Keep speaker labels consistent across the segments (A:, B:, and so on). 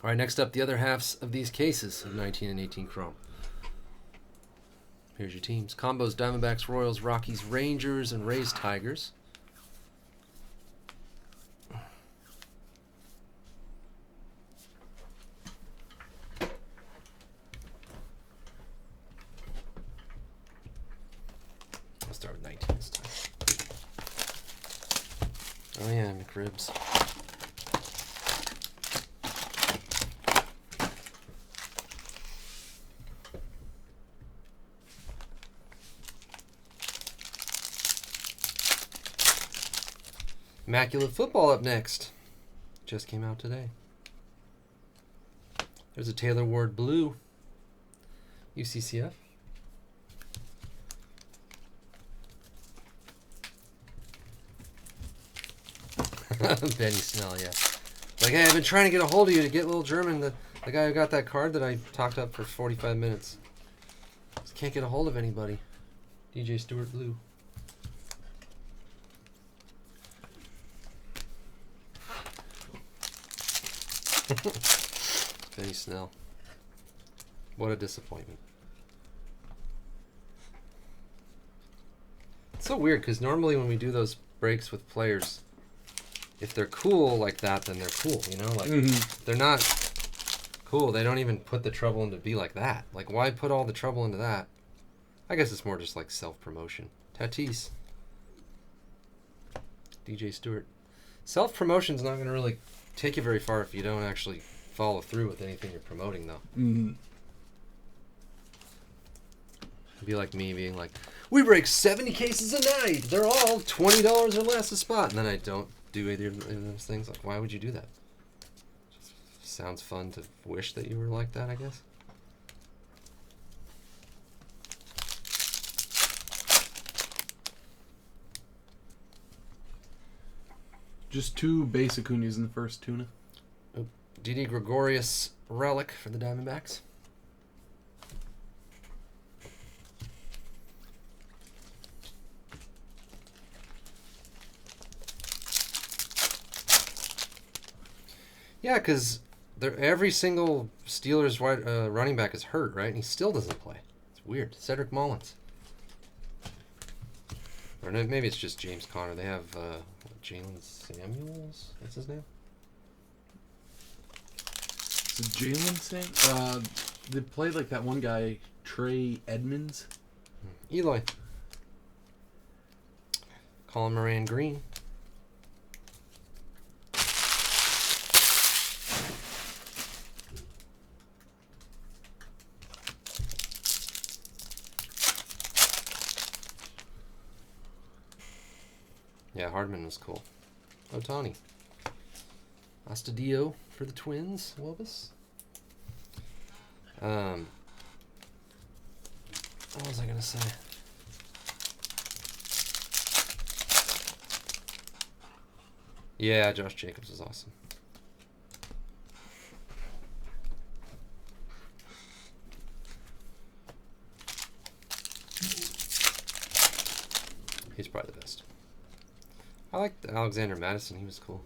A: All right, next up, the other halves of these cases of 19 and 18 Chrome. Here's your teams. Combos, Diamondbacks, Royals, Rockies, Rangers, and Rays, Tigers. I'll start with 19 this time. Oh yeah, McRibs. Immaculate Football up next. Just came out today. There's a Taylor Ward Blue. UCCF. Benny Snell, yeah. Like, hey, I've been trying to get a hold of you to get Little German, the guy who got that card that I talked up for 45 minutes. Just can't get a hold of anybody. DJ Stewart Blue. Benny Snell. What a disappointment. It's so weird because normally when we do those breaks with players, if they're cool like that, then they're cool, you know? Like, they're not cool. They don't even put the trouble into be like that. Like, why put all the trouble into that? I guess it's more just like self-promotion. Tatis. DJ Stewart. Self-promotion's not going to really take you very far if you don't actually follow through with anything you're promoting, though. It'd be like me being like, we break 70 cases a night. They're all $20 or less a spot. And then I don't do either of those things. Like, why would you do that? Just sounds fun to wish that you were like that, I guess.
B: Just 2 basic Acuñas in the first tuna.
A: Didi Gregorius Relic for the Diamondbacks. Yeah, because every single Steelers running back is hurt, right? And he still doesn't play. It's weird. Cedric Mullins. Or maybe it's just James Conner. They have Jalen Samuels. That's his name?
B: Is it Jalen Sam? They played like that one guy, Trey Edmonds.
A: Eloy. Colin Moran Green. Yeah, Hardman was cool. Otani. Astadio for the Twins. Wobus. What was I going to say? Yeah, Josh Jacobs is awesome. He's probably the best. I liked Alexander Madison. He was cool.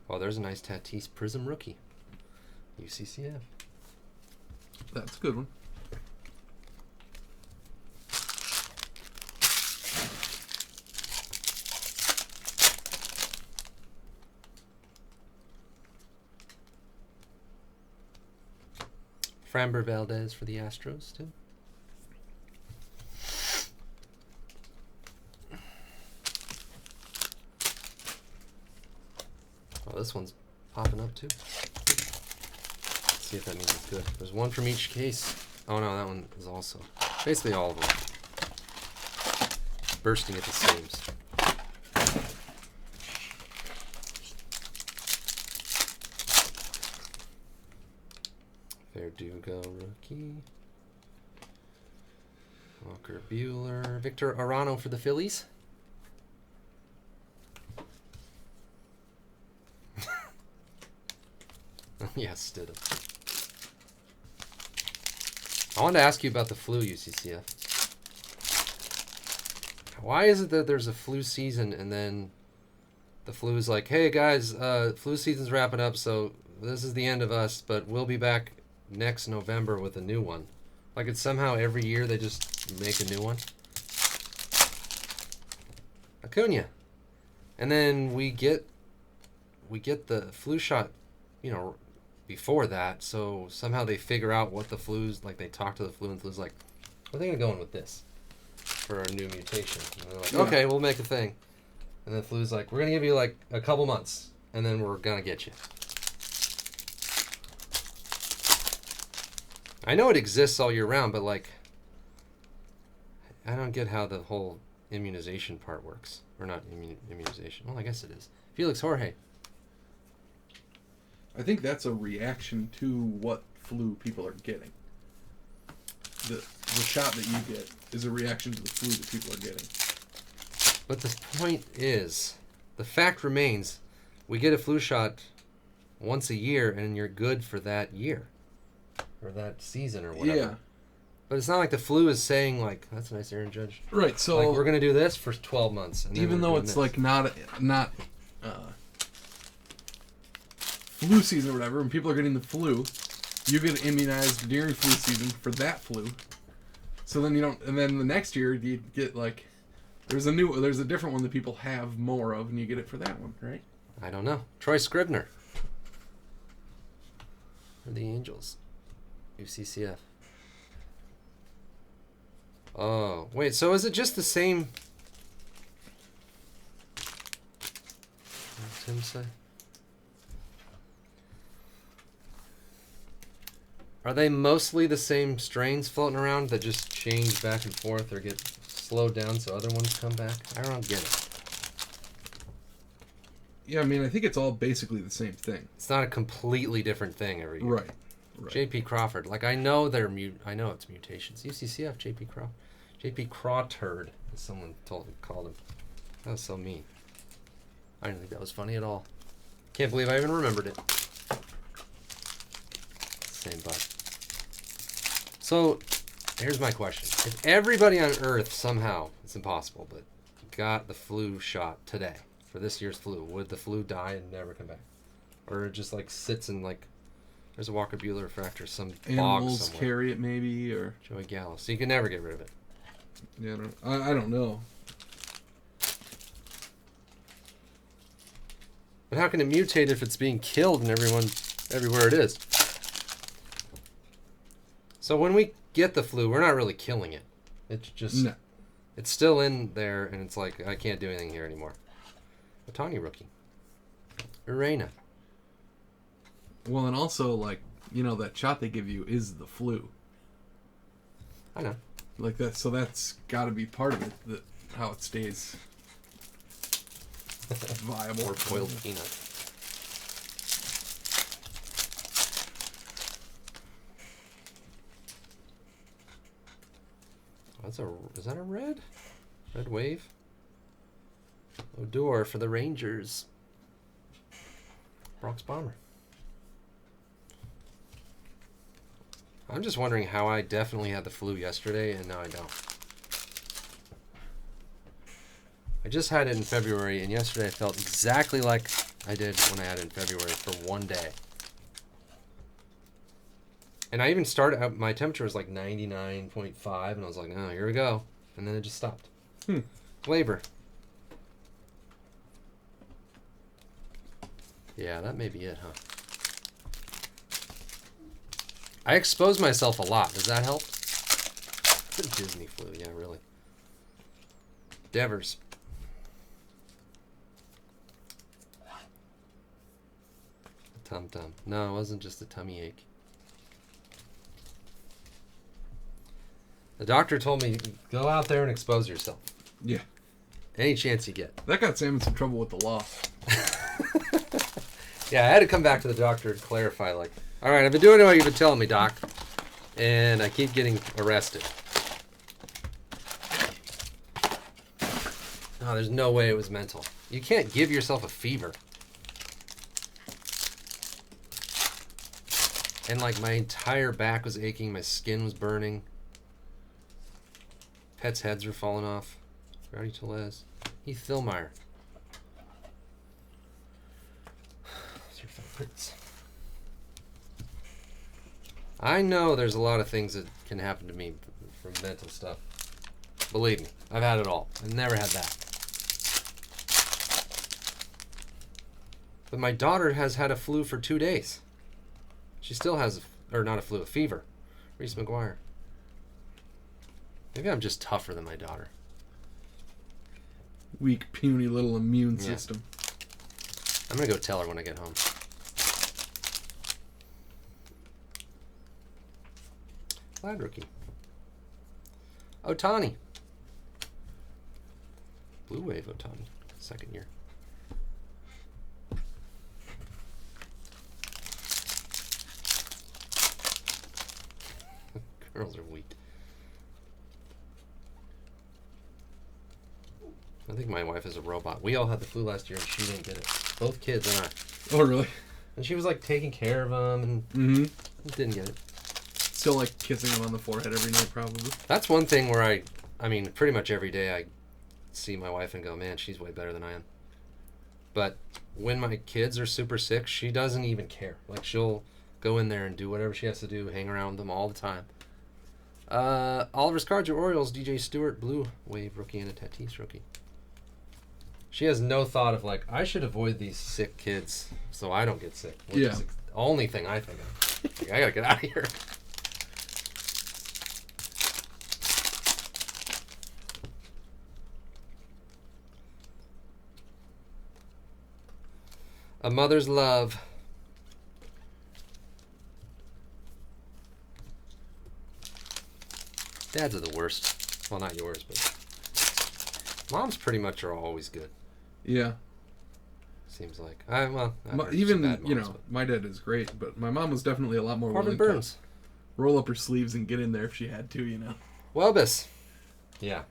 A: Oh, there's a nice Tatis Prism rookie. UCCF.
B: That's a good one.
A: Framber Valdez for the Astros, too. Oh, this one's popping up, too. Let's see if that means it's good. There's one from each case. Oh, no, that one is also. Basically all of them. Bursting at the seams. Verdugo rookie. Walker Buehler. Victor Arano for the Phillies. Yes, did it. I wanted to ask you about the flu, UCCF. Why is it that there's a flu season and then the flu is like, hey guys, flu season's wrapping up, so this is the end of us, but we'll be back next November with a new one. Like it's somehow every year they just make a new one. Acuna. And then we get the flu shot, before that. So somehow they figure out what the flu's like. They talk to the flu, and the flu's like, "We're thinking of going with this for our new mutation." And they're like, "Okay, we'll make a thing." And the flu's like, "We're gonna give you like a couple months, and then we're gonna get you." I know it exists all year round, but like, I don't get how the whole immunization part works. Or not immunization. Well, I guess it is. Felix Jorge.
B: I think that's a reaction to what flu people are getting. The shot that you get is a reaction to the flu that people are getting.
A: But the point is, the fact remains, we get a flu shot once a year, and you're good for that year. Or that season or whatever.
B: Yeah.
A: But it's not like the flu is saying, like, that's a nice Aaron Judge.
B: Right, so...
A: Like, we're going to do this for 12 months. And
B: even though it's,
A: this.
B: like, not flu season or whatever, and people are getting the flu, you get immunized during flu season for that flu. So then you don't... And then the next year, you get, like... There's a different one that people have more of, and you get it for that one, right?
A: I don't know. Troy Scribner. Or the Angels. UCCF. Oh, wait, so is it just the same... What's Tim say? Are they mostly the same strains floating around that just change back and forth or get slowed down so other ones come back? I don't get it.
B: Yeah, I mean, I think it's all basically the same thing.
A: It's not a completely different thing every year.
B: Right.
A: J.P. Crawford. Like, I know I know it's mutations. UCCF, J.P. Crawford. J.P. Crawturd, as someone called him. That was so mean. I didn't think that was funny at all. Can't believe I even remembered it. Same butt. So, here's my question. If everybody on Earth somehow, it's impossible, but got the flu shot today for this year's flu, would the flu die and never come back? Or it just, like, sits in, like, there's a Walker Buehler effect or some bog
B: Animals
A: somewhere.
B: carry it maybe, or...
A: Joey Gallo. So you can never get rid of it.
B: Yeah, I don't know.
A: But how can it mutate if it's being killed and everywhere it is? So when we get the flu, we're not really killing it. It's just...
B: No.
A: It's still in there, and it's like, I can't do anything here anymore. Otani rookie. Urena.
B: Well, and also, like, that shot they give you is the flu.
A: I know.
B: Like that, so that's got to be part of it, how it stays viable.
A: Or boiled peanut. Is that a red? Red wave? Odor for the Rangers. Bronx Bomber. I'm just wondering how I definitely had the flu yesterday and now I don't. I just had it in February, and yesterday I felt exactly like I did when I had it in February for one day. And I even started, my temperature was like 99.5, and I was like, oh, here we go. And then it just stopped. Flavor. Yeah, that may be it, huh? I expose myself a lot. Does that help? Disney flu, yeah, really. Devers. A tum-tum. No, it wasn't just a tummy ache. The doctor told me, go out there and expose yourself.
B: Yeah.
A: Any chance you get.
B: That got Sam in some trouble with the law.
A: Yeah, I had to come back to the doctor and clarify, like, all right, I've been doing what you've been telling me, doc, and I keep getting arrested. No, there's no way it was mental. You can't give yourself a fever. And, like, my entire back was aching, my skin was burning. Pets' heads were falling off. Rowdy Tellez. Heath Philmeyer. Those are favorites. I know there's a lot of things that can happen to me from mental stuff. Believe me, I've had it all. I've never had that. But my daughter has had a flu for 2 days. She still has, or not a flu, a fever. Reese McGuire. Maybe I'm just tougher than my daughter.
B: Weak, puny little immune system.
A: I'm going to go tell her when I get home. Glad rookie. Otani. Blue Wave Otani. Second year. Girls are weak. I think my wife is a robot. We all had the flu last year and she didn't get it. Both kids and I.
B: Oh, really?
A: And she was like taking care of them and didn't get it.
B: Still like kissing them on the forehead every night, probably.
A: That's one thing where I mean, pretty much every day I see my wife and go, man, she's way better than I am. But when my kids are super sick, she doesn't even care. Like, she'll go in there and do whatever she has to do, hang around them all the time. Oliver's Cards are Orioles, DJ Stewart, Blue Wave rookie, and a Tatis rookie. She has no thought of, like, I should avoid these sick kids so I don't get sick. Which is the only thing I think of. Like, I gotta get out of here. A Mother's Love. Dads are the worst. Well, not yours, but moms pretty much are always good.
B: Yeah.
A: Seems like.
B: Even, moms, you know, my dad is great, but my mom was definitely a lot more
A: Corbin
B: willing
A: Burns.
B: to roll up her sleeves and get in there if she had to, you know.
A: Welbus. Yeah.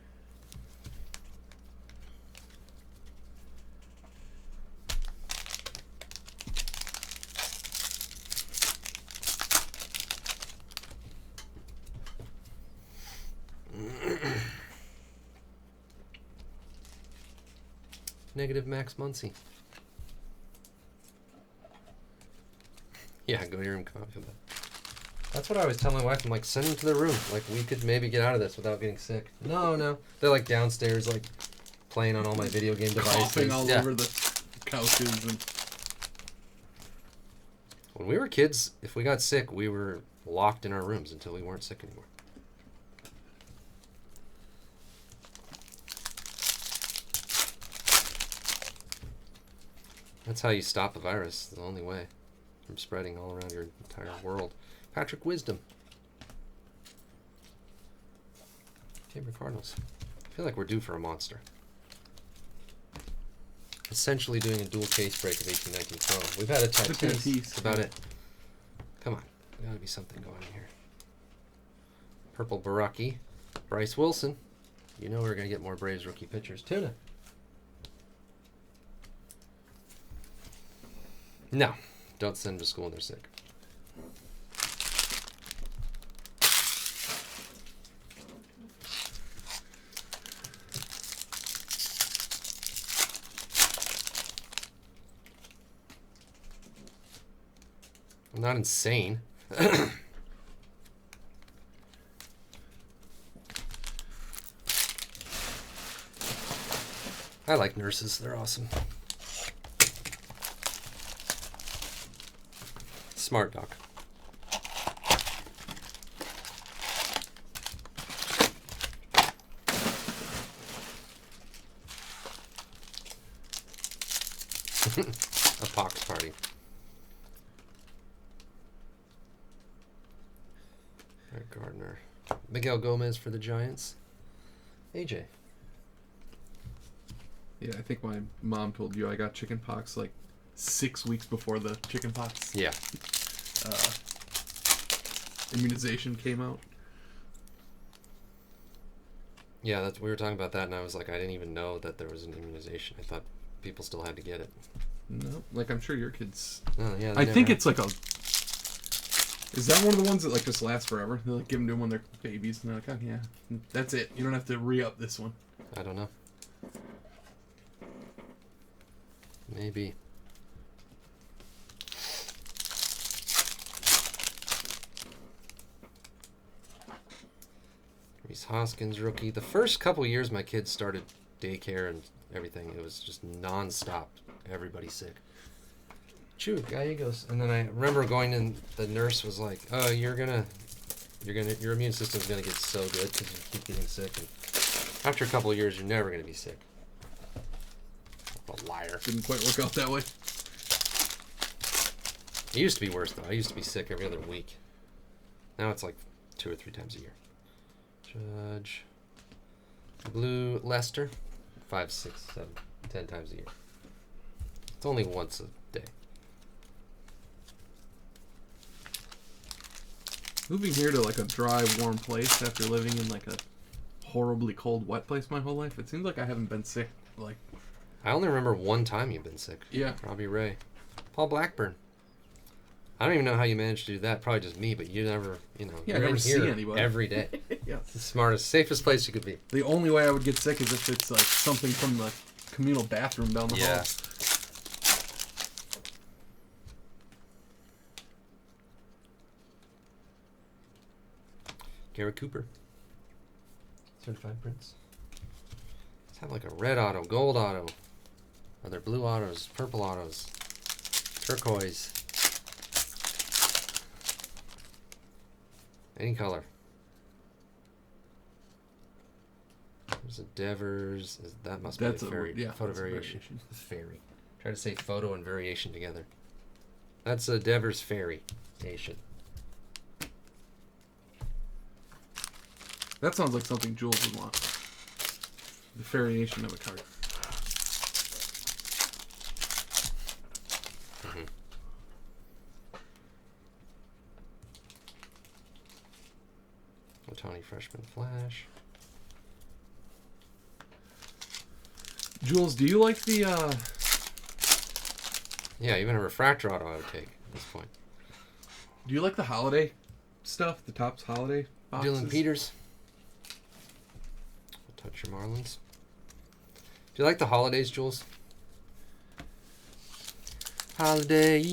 A: Negative Max Muncy. Yeah, go hear him confident. That's what I always tell my wife. I'm like, send them to their room. Like, we could maybe get out of this without getting sick. No. They're like downstairs, like playing on all my video game devices.
B: Coughing all over the couches. And
A: when we were kids, if we got sick, we were locked in our rooms until we weren't sick anymore. That's how you stop the virus. The only way from spreading all around your entire world. Patrick Wisdom. Chamber Cardinals. I feel like we're due for a monster. Essentially doing a dual case break of 1819 Pro. We've had a Tatis. That's about it. Come on. There's got to be something going on here. Purple Baraki. Bryce Wilson. You know we're going to get more Braves rookie pitchers. Tuna. No, don't send them to school when they're sick. I'm not insane. I like nurses. They're awesome. Smart Doc. A pox party. Eric Gardner. Miguel Gomez for the Giants. AJ.
B: yeah, I think my mom told you I got chicken pox like 6 weeks before the chicken pox
A: Yeah.
B: Immunization came out.
A: Yeah, we were talking about that, and I was like, I didn't even know that there was an immunization. I thought people still had to get it.
B: No, like I'm sure your kids.
A: Oh, yeah.
B: I think it's like a. Is that one of the ones that like just lasts forever? They like give them to them when they're babies, and they're like, oh yeah, that's it. You don't have to re-up this one.
A: I don't know. Maybe. Reese Hoskins, rookie. The first couple years my kids started daycare and everything, it was just non-stop. Everybody sick. Chew, gallegos. And then I remember going in, the nurse was like, "Oh, your immune system's gonna get so good because you keep getting sick. And after a couple of years, you're never gonna be sick." A liar.
B: Didn't quite work out that way.
A: It used to be worse though. I used to be sick every other week. Now it's like 2 or 3 times a year. Judge. Blue Lester. 5, 6, 7, 10 times a year. It's only once a day.
B: Moving here to like a dry, warm place after living in like a horribly cold, wet place my whole life, it seems like I haven't been sick. Like,
A: I only remember one time you've been sick.
B: yeah.
A: Robbie Ray. Paul Blackburn. I don't even know how you managed to do that. Probably just me, but you never,
B: Yeah,
A: you're
B: I never
A: in
B: see
A: here
B: anybody.
A: every day.
B: Yeah.
A: It's the smartest, safest place you could be.
B: The only way I would get sick is if it's like something from the communal bathroom down the hall.
A: Garrett Cooper. Certified Prince. Let's have like a red auto, gold auto. Are there blue autos, purple autos, turquoise? Any color. There's a Devers. That must
B: That's
A: be a fairy. Photo
B: that's a
A: variation. The fairy. Try to say photo and variation together. That's a Devers variation.
B: That sounds like something Jules would want. The variation of a card.
A: Otani Freshman Flash.
B: Jules, do you like the
A: Yeah, even a refractor auto I would take at this point.
B: do you like the holiday stuff? The Topps holiday boxes?
A: Dylan Peters. We'll touch your Marlins. Do you like the holidays, Jules? Holiday.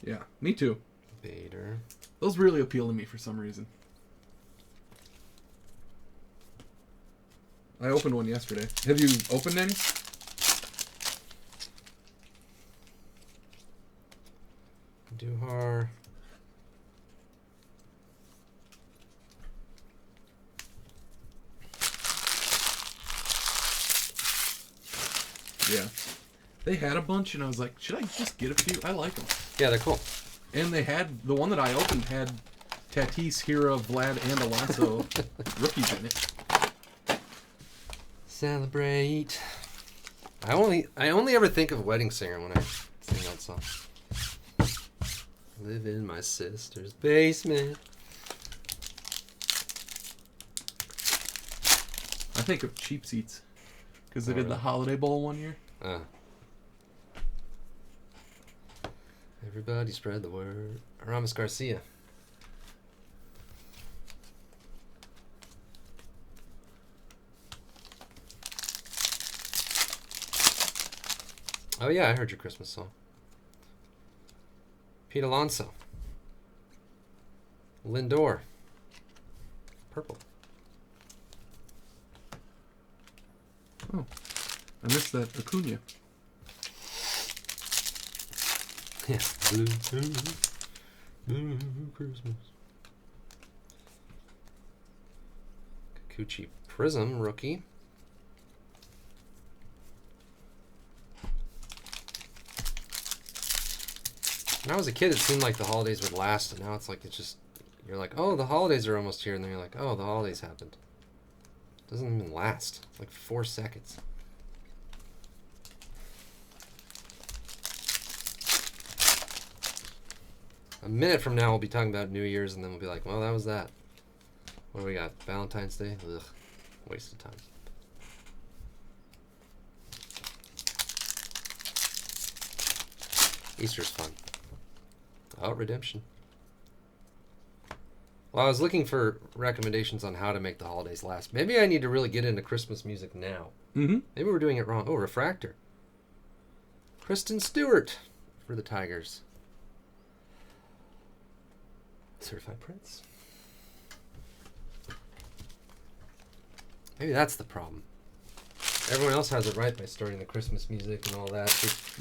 B: Yeah, me too.
A: Bader.
B: Those really appeal to me for some reason. I opened one yesterday. Have you opened any?
A: Duhar.
B: Yeah. They had a bunch, and I was like, should I just get a few? I like them.
A: Yeah, they're cool.
B: And they had, the one that I opened had Tatis, Hira, Vlad, and Alonso rookies in it.
A: Celebrate. I only ever think of Wedding Singer when I sing that song. Live in my sister's basement.
B: I think of Cheap Seats. Because they
A: Oh,
B: did the
A: really?
B: Holiday Bowl one year.
A: Everybody spread the word. Aramis Garcia. Oh yeah, I heard your Christmas song. Pete Alonso. Lindor. Purple.
B: Oh. I missed that Acuna.
A: Yeah. Blue, blue Christmas. Kikuchi Prism rookie. When I was a kid, it seemed like the holidays would last, and now it's like you're like, oh, the holidays are almost here, and then you're like, oh, the holidays happened. It doesn't even last. It's like 4 seconds. A minute from now, we'll be talking about New Year's, and then we'll be like, well, that was that. What do we got? Valentine's Day? Ugh. Waste of time. Easter's fun. Oh, Redemption. Well, I was looking for recommendations on how to make the holidays last. Maybe I need to really get into Christmas music now.
B: Mm-hmm.
A: Maybe we're doing it wrong. Oh, Refractor. Kristen Stewart for the Tigers. Certified prints. Maybe that's the problem. Everyone else has it right by starting the Christmas music and all that.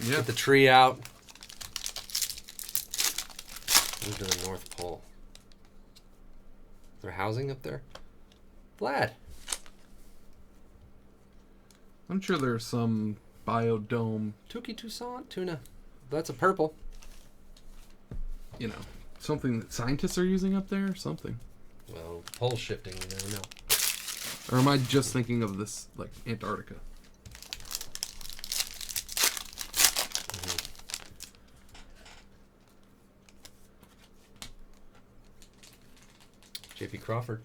A: Get the tree out. Move to the North Pole. Is there housing up there? Vlad.
B: I'm sure there's some biodome.
A: Tuki Toussaint tuna. That's a purple.
B: You know, something that scientists are using up there or something.
A: Well, pole shifting, you never know.
B: Or am I just thinking of this, like, Antarctica?
A: J.P. Crawford.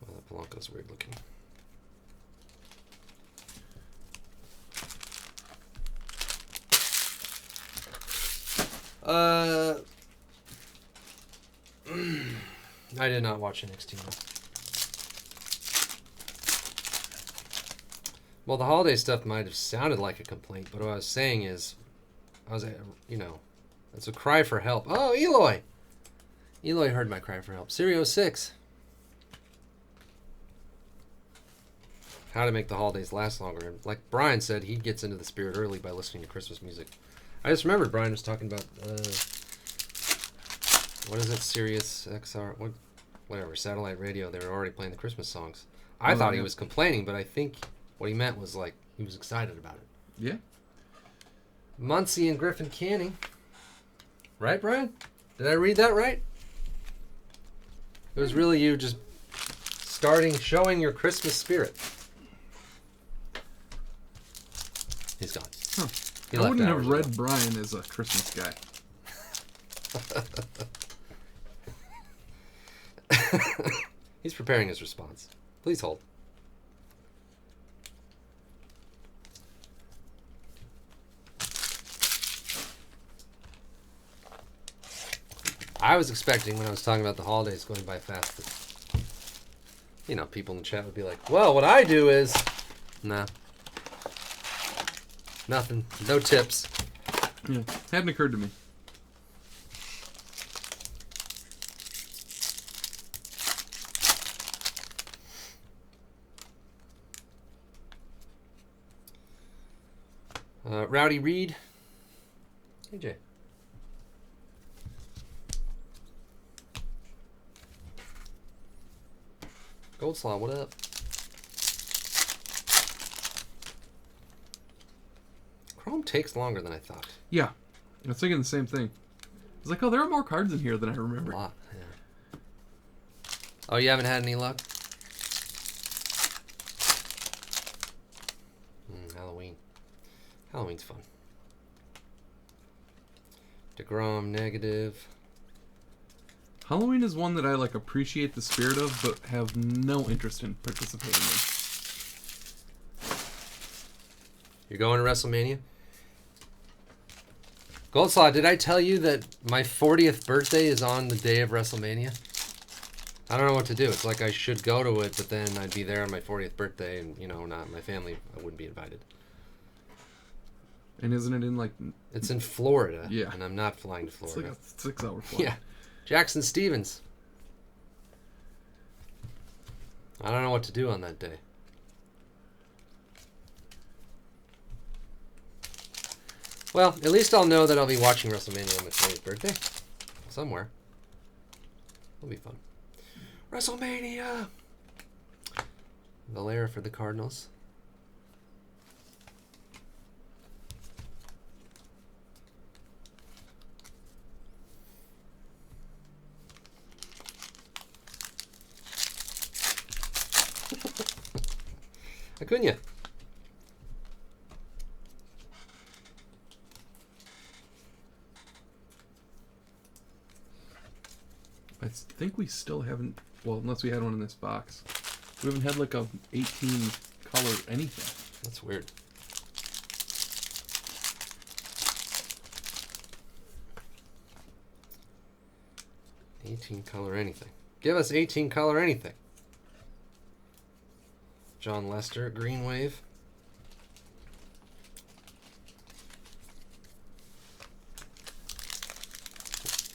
A: Well, that Blanco's weird looking. I did not watch NXT. Well, the holiday stuff might have sounded like a complaint, but what I was saying is, it's a cry for help. Oh, Eloy! Eloy heard my cry for help. Serio 6. How to make the holidays last longer. And like Brian said, he gets into the spirit early by listening to Christmas music. I just remembered Brian was talking about, what is it, Sirius XR, whatever, satellite radio. They were already playing the Christmas songs. I thought he was complaining, but I think what he meant was like he was excited about it.
B: Yeah.
A: Muncie and Griffin Canning. Right, Brian? Did I read that right? It was really you just showing your Christmas spirit. He's gone.
B: Huh.
A: He
B: I wouldn't have read
A: ago.
B: Brian as a Christmas guy.
A: He's preparing his response. Please hold. I was expecting when I was talking about the holidays going by fast that, people in the chat would be like, well, what I do is... Nah. Nothing. No tips.
B: Yeah. Hadn't occurred to me.
A: Rowdy Reed. Hey, Jay. Goldslaw, what up? Chrome takes longer than I thought.
B: Yeah. I was thinking the same thing. I was like, oh, there are more cards in here than I remember.
A: A lot, yeah. Oh, you haven't had any luck? Halloween. Halloween's fun. DeGrom, negative.
B: Halloween is one that I appreciate the spirit of, but have no interest in participating in.
A: You're going to WrestleMania? Goldslaw, did I tell you that my 40th birthday is on the day of WrestleMania? I don't know what to do. It's like I should go to it, but then I'd be there on my 40th birthday, and not my family. I wouldn't be invited.
B: And isn't it in
A: It's in Florida.
B: Yeah.
A: And I'm not flying to Florida.
B: It's like a 6-hour flight.
A: Yeah. Jackson Stevens. I don't know what to do on that day. Well, at least I'll know that I'll be watching WrestleMania on my 20th birthday. Somewhere. It'll be fun. WrestleMania! Valera for the Cardinals. Acuna.
B: I think we still haven't, well, unless we had one in this box. We haven't had a 18 color anything.
A: That's weird. $18 color anything. Give us 18 color anything. John Lester, Green Wave.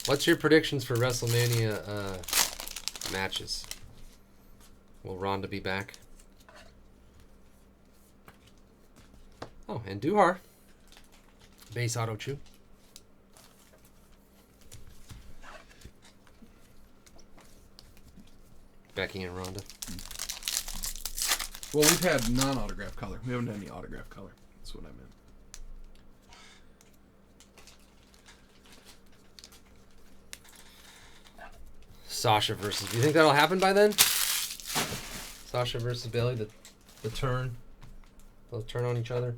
A: What's your predictions for WrestleMania matches? Will Ronda be back? Oh, and Duhar. Base auto chew. Becky and Ronda.
B: Well, we've had non-autograph color. We haven't had any autograph color. That's what I meant.
A: Sasha versus... Do you think that'll happen by then? Sasha versus Bayley, the turn. They'll turn on each other.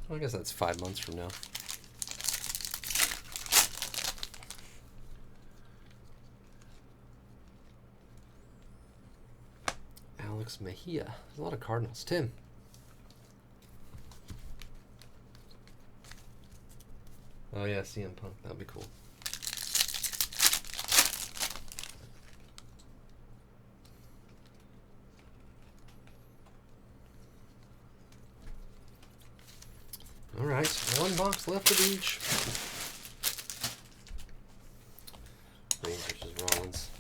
A: Well, I guess that's 5 months from now. Alex Mejia. There's a lot of Cardinals. Tim. Oh yeah, CM Punk. That'd be cool. All right, one box left of each. Reigns versus Rollins.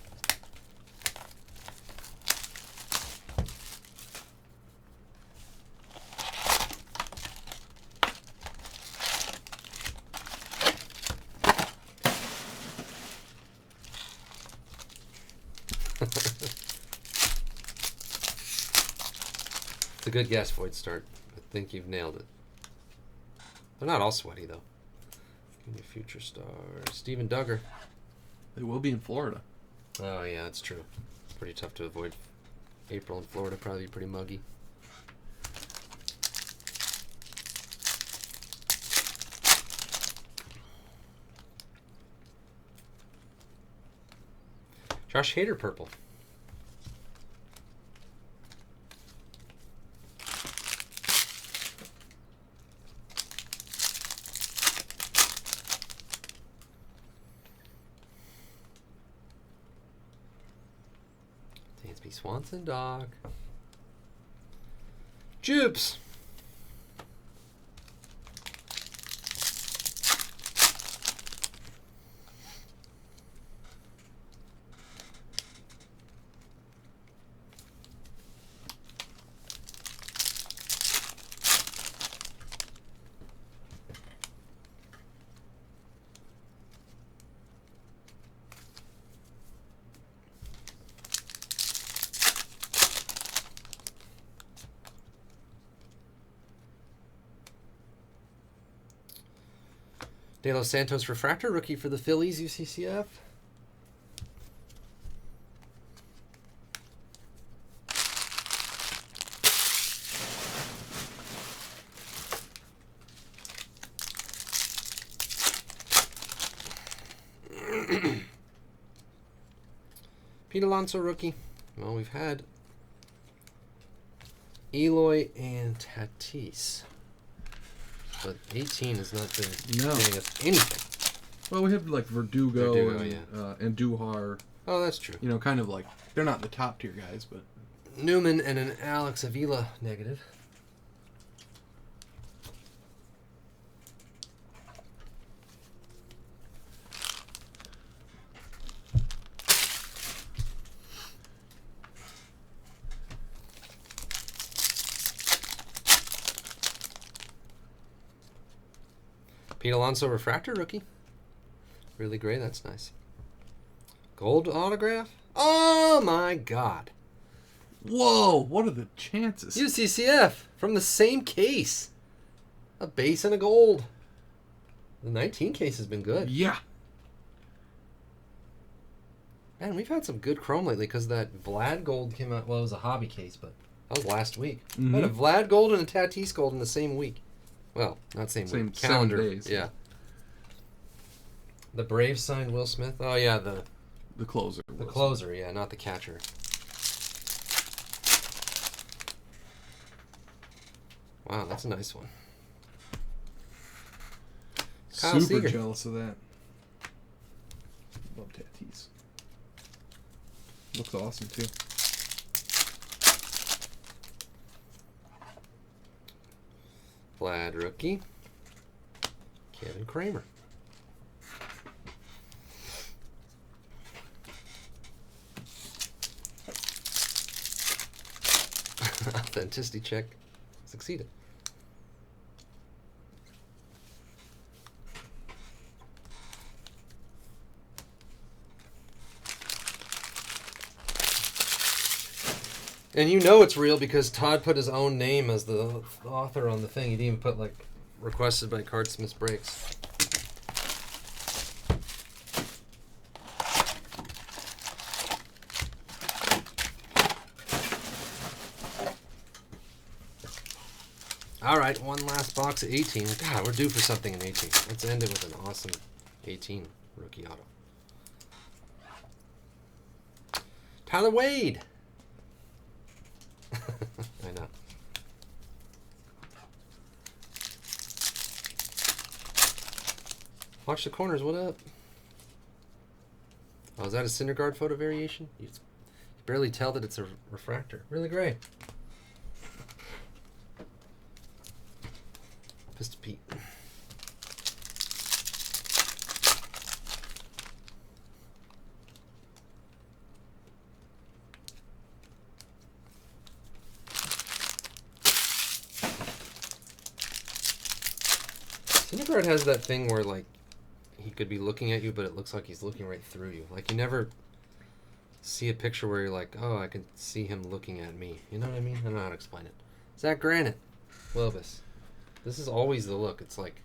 A: It's a good guess, Void Start. I think you've nailed it. They're not all sweaty, though. Give me future star. Steven Duggar.
B: They will be in Florida.
A: Oh, yeah, that's true. Pretty tough to avoid. April in Florida, probably pretty muggy. Josh Hader purple. Dansby Swanson dog. Jubes. De Los Santos refractor rookie for the Phillies UCCF. Pete Alonso rookie. Well, we've had Eloy and Tatis. But 18 has not been giving us anything.
B: Well, we have like Verdugo and Duhar.
A: Oh, that's true.
B: You know, kind of like, they're not the top tier guys, but...
A: Newman and an Alex Avila negative. Pete Alonso refractor rookie. Really great. That's nice. Gold autograph. Oh my God.
B: Whoa, what are the chances?
A: UCCF from the same case. A base and a gold. The 19 case has been good.
B: Yeah.
A: Man, we've had some good chrome lately because that Vlad gold came out. Well, it was a hobby case, but that was last week.
B: Mm-hmm.
A: I had a Vlad gold and a Tatis gold in the same week. Well, not same week. Calendar.
B: 7 days.
A: Yeah. The Braves signed Will Smith. Oh, yeah, the
B: closer.
A: The closer, yeah, not the catcher. Wow, that's a nice one. Kyle
B: Super
A: Seager.
B: jealous of that. Love Tatis. Looks awesome too.
A: Vlad rookie. Kevin Kramer. Authenticity check succeeded. And you know it's real because Todd put his own name as the author on the thing. He didn't even put, like, requested by Cardsmith Breaks. All right, one last box of 18. God, we're due for something in 18. Let's end it with an awesome 18 rookie auto. Tyler Wade. I know. Watch the corners. What up? Oh, is that a Syndergaard photo variation? You barely tell that it's a refractor. Really great. Pistol Pete. Syndergaard has that thing where, like, he could be looking at you, but it looks like he's looking right through you. Like, you never see a picture where you're like, oh, I can see him looking at me. You know what I mean? I don't know how to explain it. Zach Granite. Wilbus. This is always the look. It's like...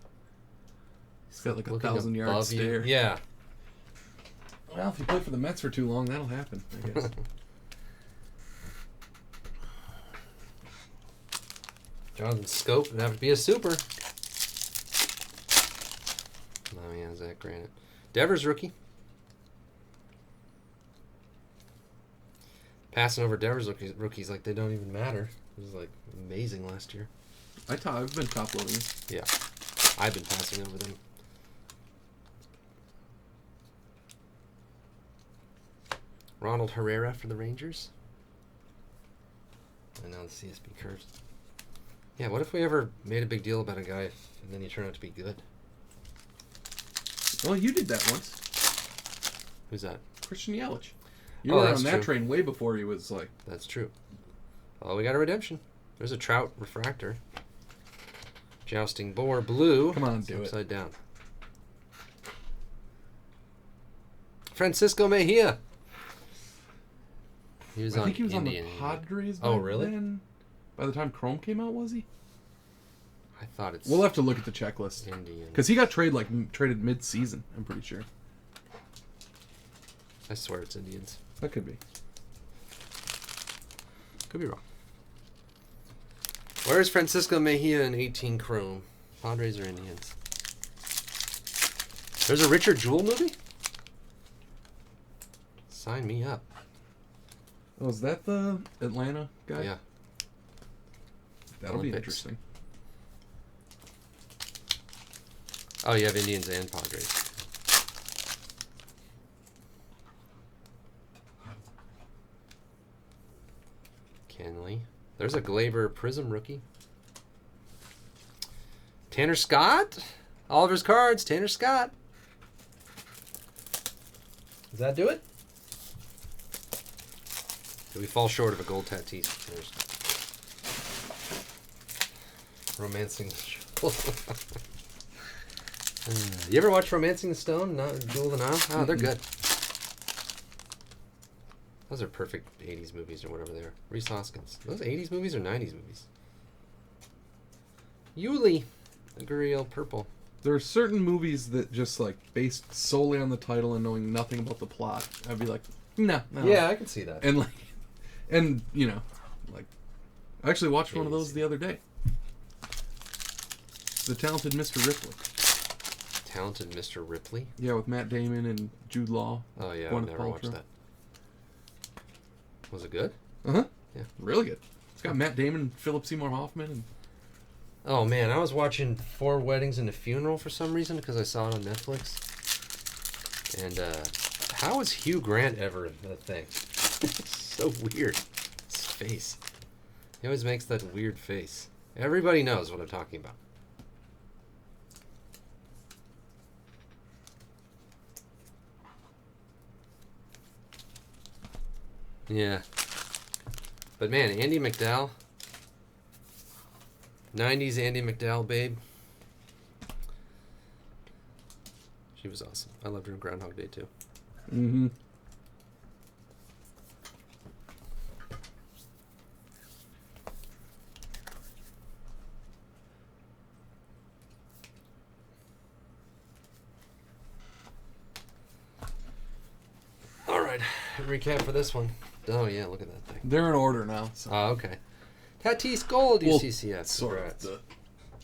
B: He's got like a
A: looking
B: 1,000-yard
A: above you.
B: stare.
A: Yeah.
B: Well, if you play for the Mets for too long, that'll happen, I guess.
A: Jonathan Scope would have to be a super. Oh, yeah, Zach Granite. Devers rookie. Passing over Devers rookies like they don't even matter. It was like amazing last year.
B: I've been top loading.
A: Yeah. I've been passing over them. Ronald Herrera for the Rangers. And now the CSB curves. Yeah, what if we ever made a big deal about a guy and then he turned out to be good?
B: Well, you did that once.
A: Who's that?
B: Christian Yelich. You were
A: that's
B: on that
A: true.
B: train way before he was like...
A: That's true. Oh, we got a redemption. There's a Trout refractor. Jousting Boar blue.
B: Come on, do it.
A: Upside down. Francisco Mejia. He was
B: I think he was
A: Indian.
B: on the Padres
A: Oh,
B: by
A: really?
B: then. By the time Chrome came out, was he?
A: I thought it's
B: We'll have to look at the checklist.
A: Indian.
B: Because he got traded mid-season, I'm pretty sure.
A: I swear it's Indians.
B: That could be.
A: Could be wrong. Where's Francisco Mejia in 18 Chrome? Padres or Indians? There's a Richard Jewell movie? Sign me up.
B: Oh, is that the Atlanta guy?
A: Yeah.
B: That'll be
A: Olympics.
B: interesting.
A: Oh, you have Indians and Padres. Kenley. There's a Glaber Prism rookie. Tanner Scott. Oliver's cards. Tanner Scott. Does that do it? Did we fall short of a gold Tatis? Romancing the You ever watch Romancing the Stone? Not Jewel of the Nile? Oh, they're good. Those are perfect 80s movies or whatever they are. Reese Hoskins. Those 80s movies or 90s movies? Yuli. The Guriel Purple.
B: There are certain movies that just like based solely on the title and knowing nothing about the plot. I'd be like, no.
A: Yeah, I can see that.
B: And you know, like, I actually watched one of those the other day. The Talented Mr. Ripley.
A: Talented Mr. Ripley?
B: Yeah, with Matt Damon and Jude Law.
A: Oh, yeah,
B: Gwyneth
A: I've never watched
B: Paltrow.
A: that. Was it good?
B: Uh-huh.
A: Yeah.
B: Really good. It's got Matt Damon and Philip Seymour Hoffman and
A: Oh man, I was watching Four Weddings and a Funeral for some reason because I saw it on Netflix. And how is Hugh Grant ever in that thing? It's so weird. His face. He always makes that weird face. Everybody knows what I'm talking about. Yeah. But man, Andie MacDowell. 90s Andie MacDowell, babe. She was awesome. I loved her in Groundhog Day, too.
B: Mm-hmm.
A: All right. Recap for this one. Oh, yeah, look at that thing.
B: They're in order now. So.
A: Oh, okay. Tatis Gold,
B: Well,
A: UCCF.
B: Sort
A: Congrats.
B: of.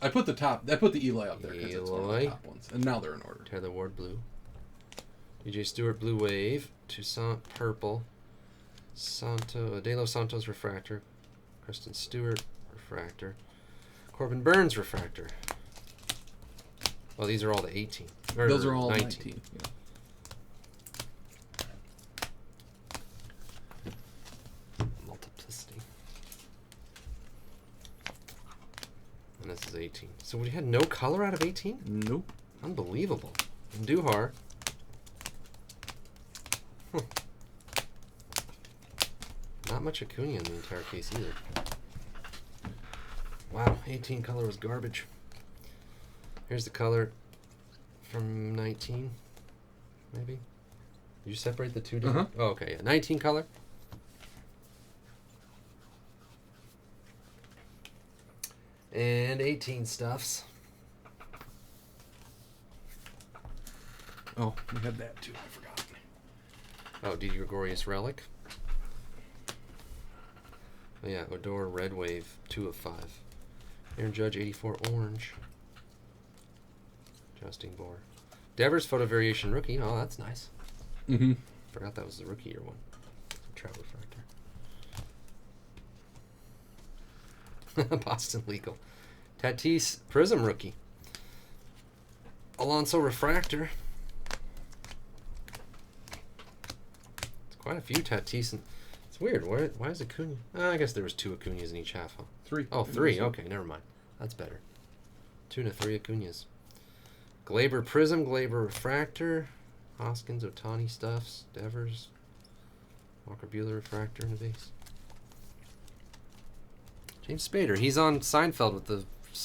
B: I put the Eloy up there because it's one of the
A: Eloy.
B: top ones. And now they're in order.
A: Taylor Ward, blue. DJ Stewart, blue wave. Toussaint, purple. De Los Santos, refractor. Kristen Stewart, refractor. Corbin Burns, refractor. Well, these are all the 18.
B: Those are all 19. Yeah.
A: Multiplicity. And this is 18. So we had no color out of 18?
B: Nope.
A: Unbelievable. And Duhar. Huh. Not much Acuna in the entire case either. Wow, 18 color was garbage. Here's the color from 19, maybe? Did you separate the two different? Oh, okay, yeah. 19 color. And 18 stuffs.
B: Oh, we had that too. I forgot.
A: Oh, Didi Gregorius Relic. Oh, yeah, Odor Red Wave, 2 of 5. Aaron Judge, 84 orange. Justin Bohr. Devers Photo Variation Rookie. Oh, that's nice.
B: Mm-hmm.
A: Forgot that was the rookie year one. Trout Refractor. Boston Legal. Tatis Prism Rookie. Alonso Refractor. It's quite a few Tatis. It's weird. Why is Acuna? I guess there was 2 Acunas in each half, huh?
B: 3.
A: Oh, 3. Okay, never mind. That's better. 2 and 3 Acunas. Glaber Prism, Glaber Refractor. Hoskins, Otani stuffs. Devers. Walker Buehler Refractor in the base. James Spader. He's on Seinfeld with the